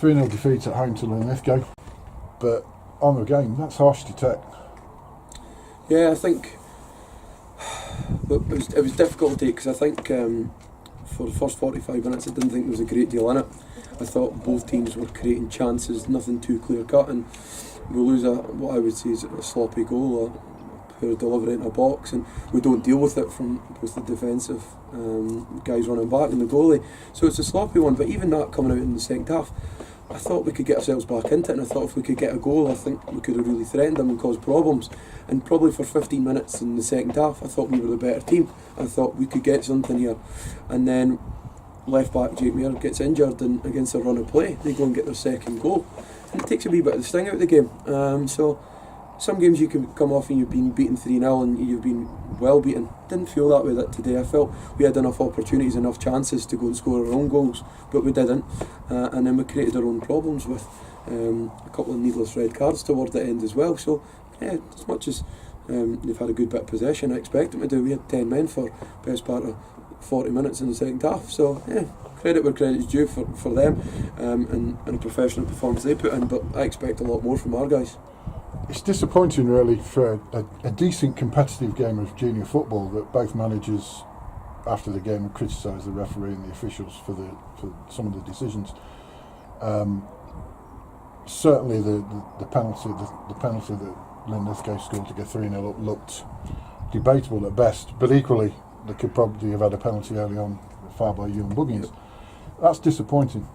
3-0 defeat at home to Linlithgow, but on the game, that's harsh to take. Yeah, I think it was difficult to take, because I think for the first 45 minutes I didn't think there was a great deal in it. I thought both teams were creating chances, nothing too clear cut, and we lose what I would say is a sloppy goal, a poor delivery in a box, and we don't deal with it with the defensive guys running back and the goalie. So it's a sloppy one, but even that coming out in the second half, I thought we could get ourselves back into it, and I thought if we could get a goal, I think we could have really threatened them and caused problems. And probably for 15 minutes in the second half, I thought we were the better team. I thought we could get something here. And then left back Jake Muir gets injured, and against a run of play, they go and get their second goal. And it takes a wee bit of the sting out of the game. So some games you can come off and you've been beaten 3-0 and you've been well beaten. Didn't feel that way today. I felt we had enough opportunities, enough chances to go and score our own goals, but we didn't. And then we created our own problems with a couple of needless red cards toward the end as well. So yeah, as much as they've had a good bit of possession, I expect them to do. We had 10 men for best part of 40 minutes in the second half. So yeah, credit where credit's due for them, and a professional performance they put in, but I expect a lot more from our guys. It's disappointing really for a decent competitive game of junior football that both managers after the game have criticised the referee and the officials for some of the decisions. Certainly the penalty that Linlithgow scored to get 3-0 up looked debatable at best, but equally they could probably have had a penalty early on fouled by young Buggins. That's disappointing.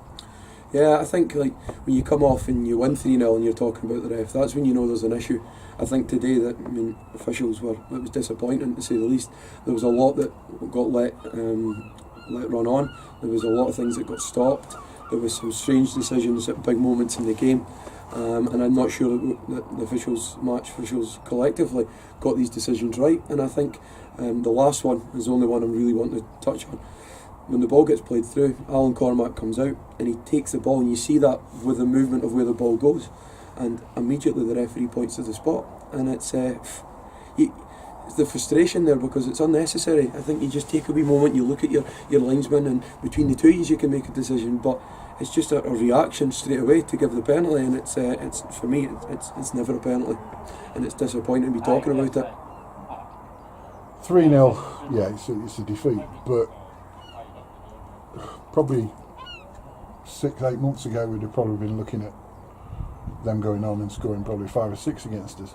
Yeah, I think like when you come off and you win 3-0 and you're talking about the ref, that's when you know there's an issue. I think today officials it was disappointing to say the least. There was a lot that got let run on. There was a lot of things that got stopped. There was some strange decisions at big moments in the game, and I'm not sure that the match officials collectively got these decisions right. And I think the last one is the only one I really want to touch on. When the ball gets played through, Alan Cormack comes out and he takes the ball, and you see that with the movement of where the ball goes, and immediately the referee points to the spot, and it's the frustration there because it's unnecessary. I think you just take a wee moment, you look at your linesman, and between the two of you can make a decision, but it's just a reaction straight away to give the penalty, and it's for me it's never a penalty, and it's disappointing to be talking about it. 3-0, yeah, it's a defeat, but probably 6-8 months ago we'd have probably been looking at them going on and scoring probably 5 or 6 against us.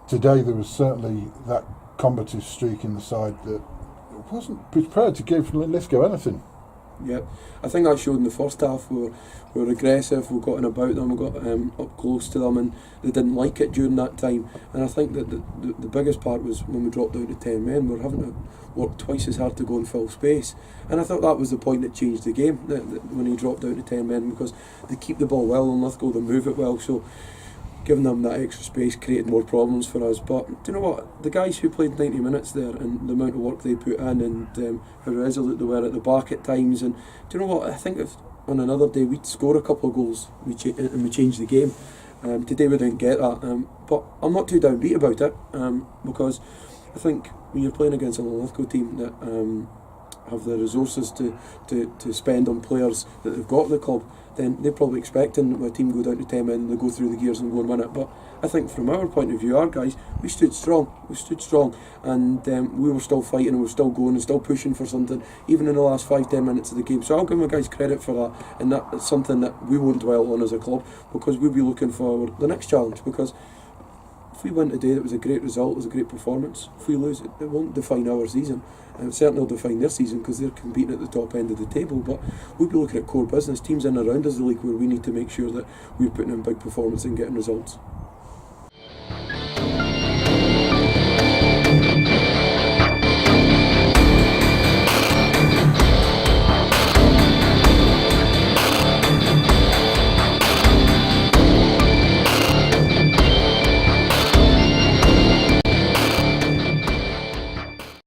Today there was certainly that combative streak in the side that wasn't prepared to give Linlithgow anything. Yeah, I think that showed in the first half. We were aggressive, we got in about them, we got up close to them, and they didn't like it during that time. And I think that the biggest part was when we dropped down to 10 men, we were having to work twice as hard to go and fill space. And I thought that was the point that changed the game, that when he dropped down to 10 men, because they keep the ball well and Linlithgow, they move it well. So giving them that extra space created more problems for us. But do you know what? The guys who played 90 minutes there and the amount of work they put in, and how resolute they were at the back at times, and do you know what? I think if on another day we'd score a couple of goals and we change the game. Today we didn't get that, but I'm not too downbeat about it, because I think when you're playing against a Linlithgow team that have the resources to spend on players that they've got at the club, then they're probably expecting when a team go down to 10 men, they go through the gears and go and win it. But I think from our point of view, our guys, we stood strong, and we were still fighting, and we were still going and still pushing for something, even in the last 5-10 minutes of the game. So I'll give my guys credit for that, and that's something that we won't dwell on as a club, because we'll be looking for the next challenge. Because if we win today, it was a great result, it was a great performance. If we lose, it won't define our season. It certainly will define their season, because they're competing at the top end of the table. But we'll be looking at core business, teams in and around us the league, where we need to make sure that we're putting in big performance and getting results.